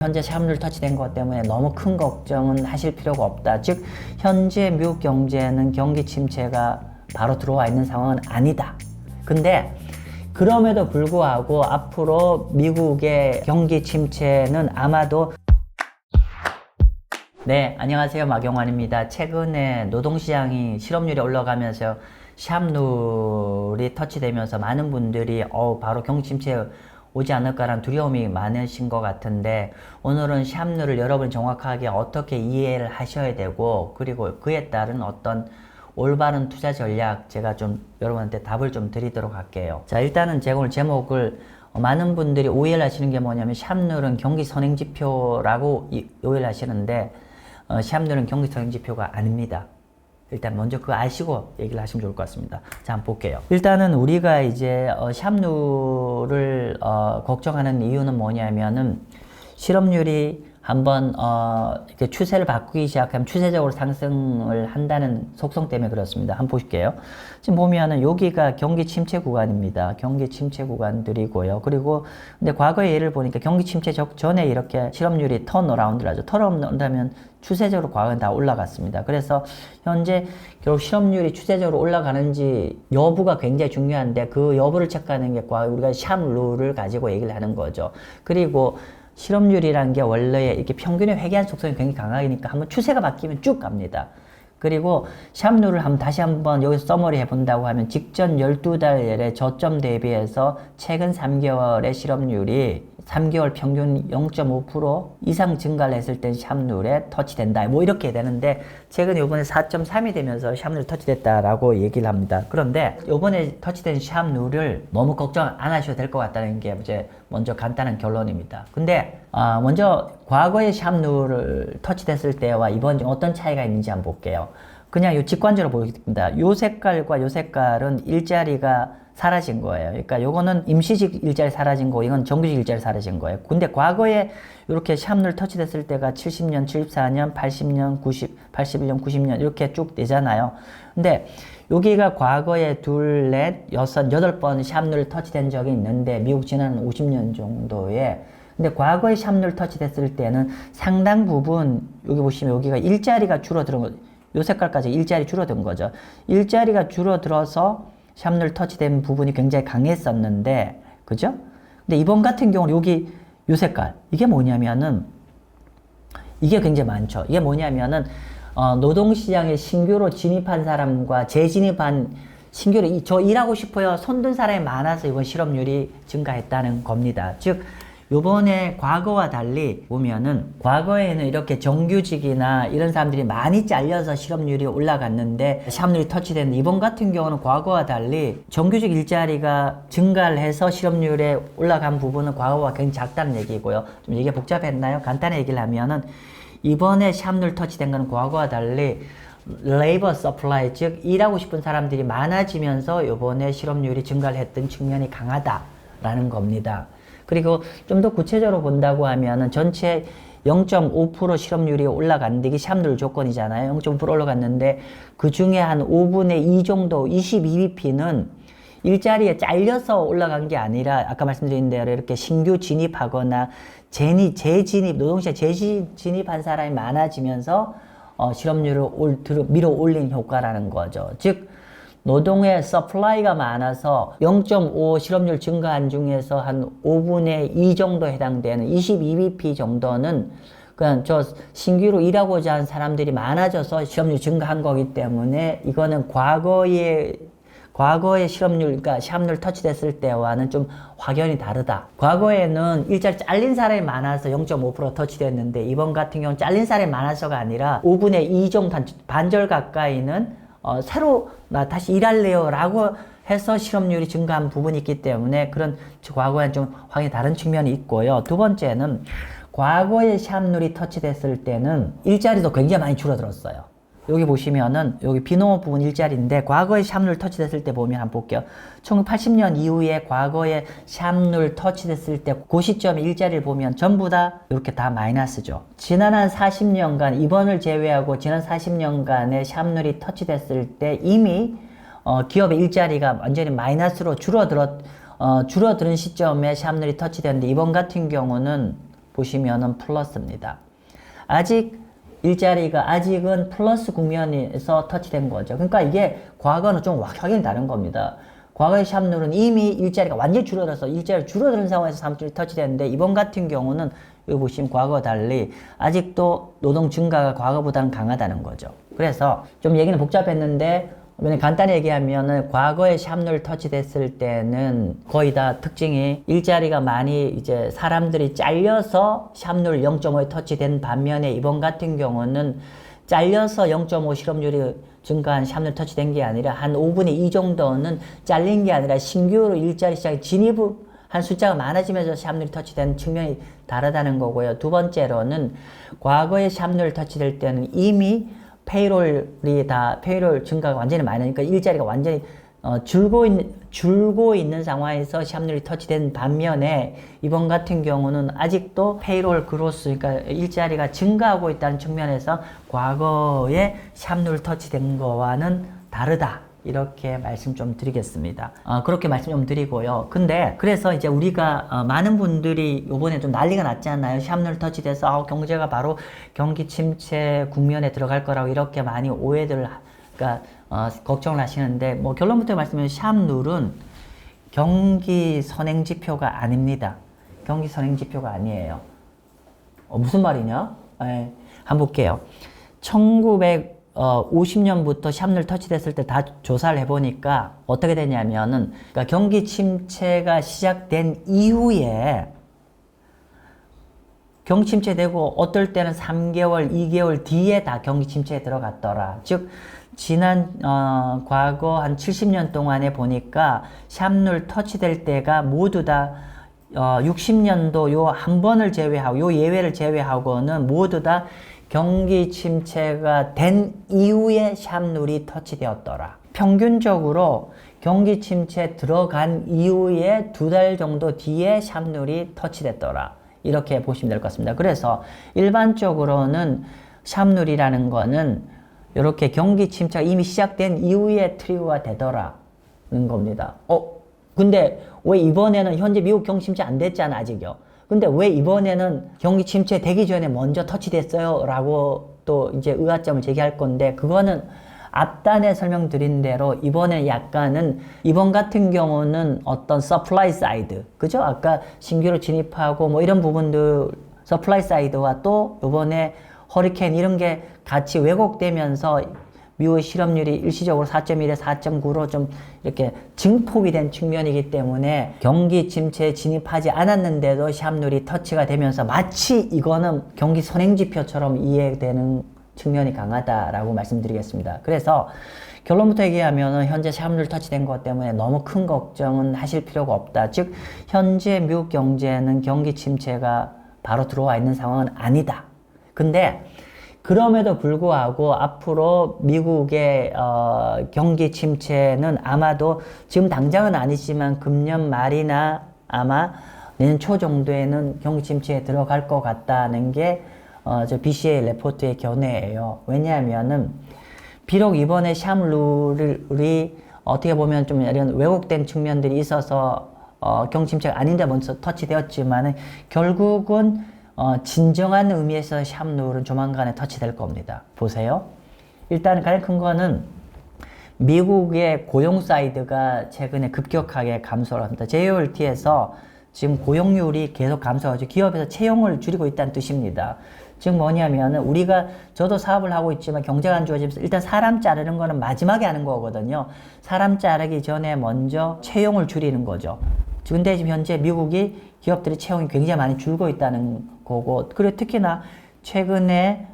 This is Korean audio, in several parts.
현재 샵률 터치된 것 때문에 너무 큰 걱정은 하실 필요가 없다. 즉 현재 미국 경제는 경기 침체가 바로 들어와 있는 상황은 아니다. 근데 그럼에도 불구하고 앞으로 미국의 경기 침체는 아마도 네, 안녕하세요. 마경환입니다. 최근에 노동시장이 실업률이 올라가면서 샵률이 터치되면서 많은 분들이 바로 경기 침체 오지 않을까라는 두려움이 많으신 것 같은데, 오늘은 샵률을 여러분이 정확하게 어떻게 이해를 하셔야 되고, 그리고 그에 따른 어떤 올바른 투자 전략 제가 좀 여러분한테 답을 좀 드리도록 할게요. 자, 일단은 제가 오늘 제목을 많은 분들이 오해를 하시는 게 뭐냐면 샵률은 경기 선행지표라고 오해를 하시는데, 샵률은 경기 선행지표가 아닙니다. 일단 먼저 그거 아시고 얘기를 하시면 좋을 것 같습니다. 자, 한번 볼게요. 일단은 우리가 이제 샵률을 걱정하는 이유는 뭐냐면은 실업률이 한번 이렇게 추세를 바꾸기 시작하면 추세적으로 상승을 한다는 속성 때문에 그렇습니다. 한번 보실게요. 지금 보면은 여기가 경기 침체 구간입니다. 경기 침체 구간들이고요. 그리고 근데 과거의 예를 보니까 경기 침체 전에 이렇게 실업률이 턴어라운드를 하죠. 턴어라운드 하면 추세적으로 과거는 다 올라갔습니다. 그래서 현재 결국 실업률이 추세적으로 올라가는지 여부가 굉장히 중요한데, 그 여부를 체크하는 게 우리가 샵룰을 가지고 얘기를 하는 거죠. 그리고 실업률이라는 게 원래 이렇게 평균의 회귀한 속성이 굉장히 강하니까 한번 추세가 바뀌면 쭉 갑니다. 그리고 샵룰을 다시 한번 여기서 서머리 해본다고 하면 직전 12달의 저점 대비해서 최근 3개월의 실업률이 3개월 평균 0.5% 이상 증가를 했을 땐 샵룰에 터치된다. 뭐 이렇게 되는데, 최근에 요번에 4.3이 되면서 샵룰 터치됐다라고 얘기를 합니다. 그런데 요번에 터치된 샵룰을 너무 걱정 안 하셔도 될 것 같다는 게 이제 먼저 간단한 결론입니다. 근데 먼저 과거의 샵룰을 터치됐을 때와 이번 어떤 차이가 있는지 한번 볼게요. 그냥 요 직관적으로 보겠습니다. 요 색깔과 요 색깔은 일자리가 사라진 거예요. 그러니까 요거는 임시직 일자리 사라진 거고, 이건 정규직 일자리 사라진 거예요. 근데 과거에 이렇게 샵룰 터치됐을 때가 70년, 74년, 80년, 81년, 90년 이렇게 쭉 되잖아요. 근데 여기가 과거에 둘, 넷, 여섯, 여덟 번 샵룰 터치된 적이 있는데, 미국 지난 50년 정도에. 근데 과거에 샵룰 터치됐을 때는 상당 부분, 여기 보시면 여기가 일자리가 줄어드는 거죠. 요 색깔까지 일자리 줄어든 거죠. 일자리가 줄어들어서 샵룰 터치된 부분이 굉장히 강했었는데, 그죠? 근데 이번 같은 경우는 여기 요 색깔, 이게 뭐냐면은, 이게 굉장히 많죠. 이게 뭐냐면은, 노동시장에 신규로 진입한 사람과 재진입한 신규로 저 일하고 싶어요 손든 사람이 많아서 이번 실업률이 증가했다는 겁니다. 즉 요번에 과거와 달리 보면은, 과거에는 이렇게 정규직이나 이런 사람들이 많이 잘려서 실업률이 올라갔는데 샵률이 터치됐는데, 이번 같은 경우는 과거와 달리 정규직 일자리가 증가를 해서 실업률에 올라간 부분은 과거와 굉장히 작다는 얘기고요. 좀 이게 복잡했나요? 간단히 얘기를 하면은, 이번에 샵률 터치된 건 과거와 달리 레이버 서플라이, 즉 일하고 싶은 사람들이 많아지면서 요번에 실업률이 증가를 했던 측면이 강하다라는 겁니다. 그리고 좀 더 구체적으로 본다고 하면은 전체 0.5% 실업률이 올라갔는데, 이게 샵률 조건이잖아요. 0.5% 올라갔는데 그 중에 한 5분의 2 정도, 22bp는 일자리에 잘려서 올라간 게 아니라, 아까 말씀드린 대로 이렇게 신규 진입하거나 재진입, 노동시장에 재진입한 사람이 많아지면서 실업률을 밀어 올린 효과라는 거죠. 즉 노동의 서플라이가 많아서 0.5 실업률 증가한 중에서 한 5분의 2 정도 해당되는 22bp 정도는 그냥 저 신규로 일하고자 하는 사람들이 많아져서 실업률 증가한 거기 때문에, 이거는 과거의 실업률, 그러니까 샵률 터치됐을 때와는 좀 확연히 다르다. 과거에는 일자리 잘린 사람이 많아서 0.5% 터치됐는데, 이번 같은 경우는 잘린 사람이 많아서가 아니라 5분의 2 정도, 반절 가까이는 새로 나 다시 일할래요 라고 해서 실업률이 증가한 부분이 있기 때문에, 그런 과거와는 좀 확연히 다른 측면이 있고요. 두 번째는, 과거에 샵률이 터치됐을 때는 일자리도 굉장히 많이 줄어들었어요. 여기 보시면은 여기 비농업 부분 일자리인데, 과거에 샵룰 터치됐을 때 보면 한번 볼게요. 1980년 이후에 과거에 샵룰 터치됐을 때 그 시점에 일자리를 보면 전부 다 이렇게 다 마이너스죠. 지난 한 40년간, 이번을 제외하고 지난 40년간의 샵룰이 터치됐을 때 이미 기업의 일자리가 완전히 마이너스로 줄어들은 시점에 샵룰이 터치됐는데, 이번 같은 경우는 보시면은 플러스입니다. 아직 일자리가 아직은 플러스 국면에서 터치된 거죠. 그러니까 이게 과거는 좀 확연히 다른 겁니다. 과거의 샵룰은 이미 일자리가 완전히 줄어들어서 일자리가 줄어드는 상황에서 사무실이 터치됐는데 이번 같은 경우는 여기 보시면 과거와 달리 아직도 노동 증가가 과거보다는 강하다는 거죠. 그래서 좀 얘기는 복잡했는데 간단히 얘기하면은 과거에 샵룰 터치됐을 때는 거의 다 특징이 일자리가 많이 이제 사람들이 잘려서 샵룰 0.5에 터치된 반면에 이번 같은 경우는 잘려서 0.5 실업률이 증가한 샵룰 터치된 게 아니라 한 5분의 2 정도는 잘린 게 아니라 신규로 일자리 시장에 진입한 숫자가 많아지면서 샵룰이 터치된 측면이 다르다는 거고요. 두 번째로는 과거에 샵룰 터치될 때는 이미 페이롤 증가가 완전히 많이 나니까 일자리가 완전히 줄고 있는 상황에서 샵룰이 터치된 반면에 이번 같은 경우는 아직도 페이롤 그로스, 그러니까 일자리가 증가하고 있다는 측면에서 과거에 샵룰 터치된 거와는 다르다. 이렇게 말씀 좀 드리겠습니다. 그렇게 말씀 좀 드리고요. 근데 그래서 이제 우리가 많은 분들이 요번에 좀 난리가 났잖아요. 샵룰 터치돼서 경제가 바로 경기 침체 국면에 들어갈 거라고 이렇게 많이 오해들, 그러니까 걱정을 하시는데 뭐 결론부터 말씀드리면 샵룰은 경기 선행 지표가 아닙니다. 경기 선행 지표가 아니에요. 무슨 말이냐? 한번 볼게요. 1950년부터 샵룰 터치됐을 때 다 조사를 해보니까 어떻게 되냐면은, 그러니까 경기 침체가 시작된 이후에 경기 침체되고 어떨 때는 3개월, 2개월 뒤에 다 경기 침체에 들어갔더라. 즉, 지난, 과거 한 70년 동안에 보니까 샵룰 터치될 때가 모두 다 60년도 요 한 번을 제외하고, 요 예외를 제외하고는 모두 다 경기 침체가 된 이후에 샵룰이 터치되었더라. 평균적으로 경기 침체 들어간 이후에 2달 정도 뒤에 샵룰이 터치됐더라. 이렇게 보시면 될 것 같습니다. 그래서 일반적으로는 샵룰이라는 거는 이렇게 경기 침체가 이미 시작된 이후에 트리거가 되더라는 겁니다. 근데 왜 이번에는 현재 미국 경기 침체 안 됐잖아, 아직요. 근데 왜 이번에는 경기 침체 되기 전에 먼저 터치됐어요? 라고 또 이제 의아점을 제기할 건데, 그거는 앞단에 설명드린 대로 이번에 약간은, 이번 같은 경우는 어떤 서플라이 사이드, 그죠? 아까 신규로 진입하고 뭐 이런 부분들, 서플라이 사이드와 또 이번에 허리케인 이런 게 같이 왜곡되면서 미국의 실업률이 일시적으로 4.1에 4.9로 좀 이렇게 증폭이 된 측면이기 때문에 경기 침체에 진입하지 않았는데도 샵룰이 터치가 되면서 마치 이거는 경기 선행지표처럼 이해되는 측면이 강하다라고 말씀드리겠습니다. 그래서 결론부터 얘기하면 현재 샵룰 터치된 것 때문에 너무 큰 걱정은 하실 필요가 없다. 즉, 현재 미국 경제는 경기 침체가 바로 들어와 있는 상황은 아니다. 근데 그럼에도 불구하고 앞으로 미국의 경기 침체는 아마도 지금 당장은 아니지만 금년 말이나 아마 내년 초 정도에는 경기 침체에 들어갈 것 같다는 게 저 BCA 레포트의 견해예요. 왜냐하면은 비록 이번에 샵룰이 어떻게 보면 좀 이런 왜곡된 측면들이 있어서 경기 침체가 아닌데 먼저 터치되었지만은 결국은 진정한 의미에서 샵룰은 조만간에 터치될 겁니다. 보세요. 일단 가장 큰 거는 미국의 고용 사이드가 최근에 급격하게 감소를 합니다. JOLT에서 지금 고용률이 계속 감소하죠. 기업에서 채용을 줄이고 있다는 뜻입니다. 즉 뭐냐면 우리가, 저도 사업을 하고 있지만 경제가 안 좋아지면서 일단 사람 자르는 거는 마지막에 하는 거거든요. 사람 자르기 전에 먼저 채용을 줄이는 거죠. 근데 지금 현재 미국이 기업들이 채용이 굉장히 많이 줄고 있다는 거고, 그리고 특히나 최근에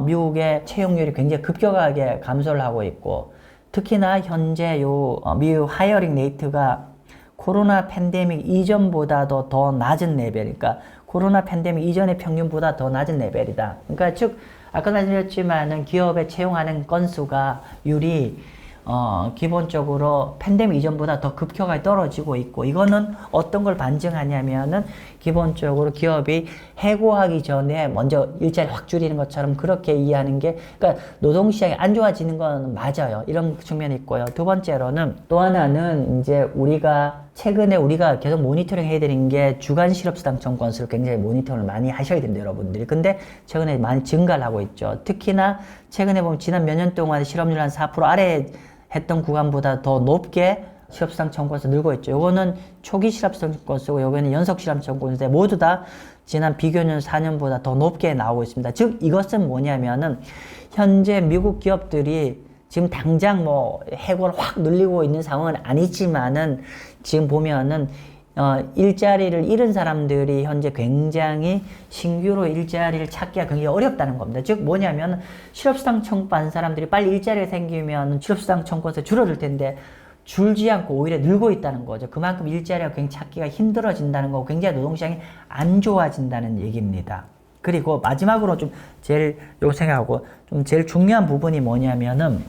미국의 채용률이 굉장히 급격하게 감소를 하고 있고, 특히나 현재 미국 하이어링 레이트가 코로나 팬데믹 이전보다도 더 낮은 레벨, 그러니까 코로나 팬데믹 이전의 평균보다 더 낮은 레벨이다. 그러니까 즉 아까 말씀드렸지만은 기업에 채용하는 건수가 율이 기본적으로 팬데믹 이전보다 더 급격하게 떨어지고 있고, 이거는 어떤 걸 반증하냐면은 기본적으로 기업이 해고하기 전에 먼저 일자리 확 줄이는 것처럼 그렇게 이해하는 게, 그러니까 노동시장이 안 좋아지는 건 맞아요. 이런 측면이 있고요. 두 번째로는, 또 하나는 이제 최근에 우리가 계속 모니터링 해드린 게 주간 실업수당 청구건수를 굉장히 모니터링을 많이 하셔야 됩니다, 여러분들이. 근데 최근에 많이 증가를 하고 있죠. 특히나 최근에 보면 지난 몇 년 동안 실업률 한 4% 아래 했던 구간보다 더 높게 실업수당 청구건수 늘고 있죠. 요거는 초기 실업수당 청구건수고, 요거는 연속 실업수당 청구건수인데 모두 다 지난 비교년 4년보다 더 높게 나오고 있습니다. 즉 이것은 뭐냐면은 현재 미국 기업들이 지금 당장 뭐 해고를 확 늘리고 있는 상황은 아니지만은 지금 보면은 일자리를 잃은 사람들이 현재 굉장히 신규로 일자리를 찾기가 굉장히 어렵다는 겁니다. 즉 뭐냐면 실업수당 청구받은 사람들이 빨리 일자리가 생기면 실업수당 청구에서 줄어들 텐데 줄지 않고 오히려 늘고 있다는 거죠. 그만큼 일자리가 굉장히 찾기가 힘들어진다는 거고, 굉장히 노동시장이 안 좋아진다는 얘기입니다. 그리고 마지막으로 좀 제일 요거 생각하고 좀 제일 중요한 부분이 뭐냐면은,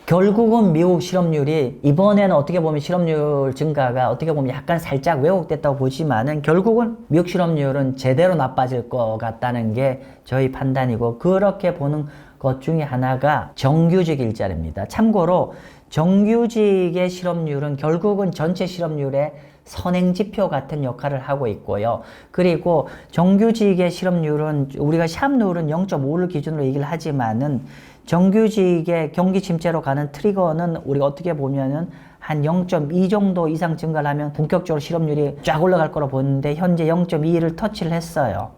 결국은 미국 실업률이 이번에는 어떻게 보면 실업률 증가가 어떻게 보면 약간 살짝 왜곡됐다고 보지만은, 결국은 미국 실업률은 제대로 나빠질 것 같다는 게 저희 판단이고, 그렇게 보는 것 중에 하나가 정규직 일자리입니다. 참고로 정규직의 실업률은 결국은 전체 실업률의 선행지표 같은 역할을 하고 있고요. 그리고 정규직의 실업률은 우리가 샵률은 0.5를 기준으로 얘기를 하지만은, 정규직의 경기 침체로 가는 트리거는 우리가 어떻게 보면은 한 0.2 정도 이상 증가를 하면 본격적으로 실업률이 쫙 올라갈 거로 보는데, 현재 0.2를 터치를 했어요.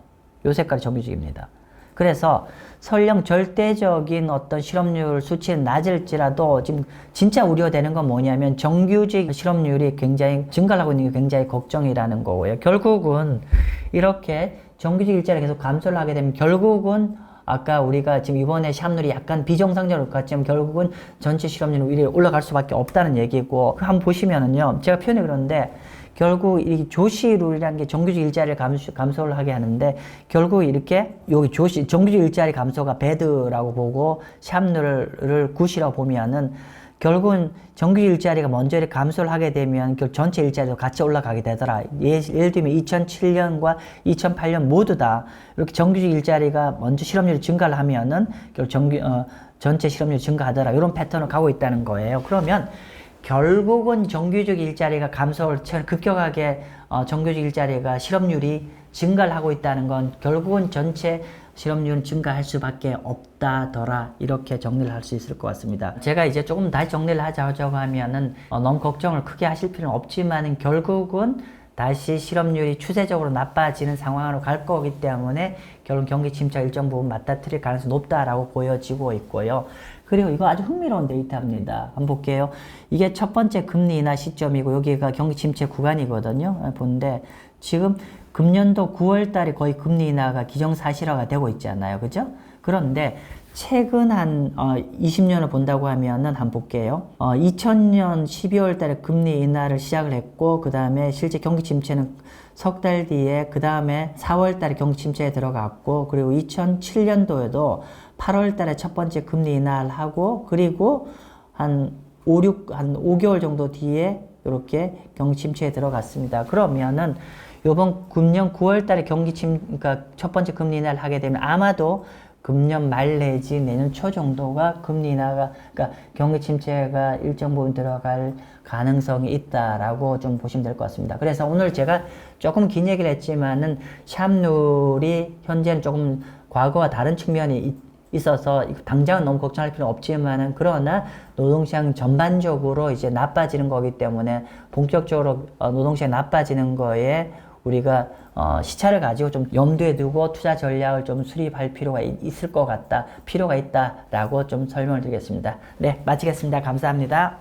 요 색깔이 정규직입니다. 그래서 설령 절대적인 어떤 실업률 수치는 낮을지라도 지금 진짜 우려되는 건 뭐냐면, 정규직 실업률이 굉장히 증가를 하고 있는 게 굉장히 걱정이라는 거고요. 결국은 이렇게 정규직 일자리가 계속 감소를 하게 되면, 결국은 아까 우리가 지금 이번에 샵률이 약간 비정상적으로 같지만 결국은 전체 실업률은 위로 올라갈 수밖에 없다는 얘기고, 한번 보시면은요, 제가 표현이 그런데 결국 이 조시룰이라는 게 정규직 일자리를 감소를 하게 하는데, 결국 이렇게 여기 정규직 일자리 감소가 배드라고 보고 샵률을 굿이라고 보면은, 결국은 정규직 일자리가 먼저 이렇게 감소를 하게 되면 전체 일자리도 같이 올라가게 되더라. 예를 들면 2007년과 2008년 모두 다 이렇게 정규직 일자리가 먼저 실업률이 증가를 하면은 전체 실업률이 증가하더라. 이런 패턴을 가고 있다는 거예요. 그러면 결국은 정규직 일자리가 감소를 급격하게 정규직 일자리가 실업률이 증가를 하고 있다는 건, 결국은 전체 실업률은 증가할 수밖에 없다더라. 이렇게 정리를 할 수 있을 것 같습니다. 제가 이제 조금 다시 정리를 하자고 하면은 너무 걱정을 크게 하실 필요는 없지만은, 결국은 다시 실업률이 추세적으로 나빠지는 상황으로 갈 거기 때문에 결국 경기 침체가 일정 부분 맞닥뜨릴 가능성이 높다라고 보여지고 있고요. 그리고 이거 아주 흥미로운 데이터입니다. 한번 볼게요. 이게 첫 번째 금리 인하 시점이고, 여기가 경기 침체 구간이거든요. 보는데 지금 금년도 9월 달에 거의 금리 인하가 기정사실화가 되고 있잖아요. 그죠? 그런데 최근 한 20년을 본다고 하면은 한번 볼게요. 2000년 12월 달에 금리 인하를 시작을 했고, 그 다음에 실제 경기 침체는 석 달 뒤에, 그 다음에 4월 달에 경기 침체에 들어갔고, 그리고 2007년도에도 8월 달에 첫 번째 금리 인하를 하고, 그리고 한 5개월 정도 뒤에 이렇게 경기 침체에 들어갔습니다. 그러면은 요번 금년 9월 달에 그러니까 첫 번째 금리 인하를 하게 되면 아마도 금년 말 내지 내년 초 정도가 금리 인하가, 그러니까 경기 침체가 일정 부분 들어갈 가능성이 있다라고 좀 보시면 될 것 같습니다. 그래서 오늘 제가 조금 긴 얘기를 했지만은 샵률이 현재는 조금 과거와 다른 측면이 있어서 당장은 너무 걱정할 필요는 없지만은, 그러나 노동시장 전반적으로 이제 나빠지는 거기 때문에 본격적으로 노동시장 나빠지는 거에 우리가 시차를 가지고 좀 염두에 두고 투자 전략을 좀 수립할 필요가 있다라고 좀 설명을 드리겠습니다. 네, 마치겠습니다. 감사합니다.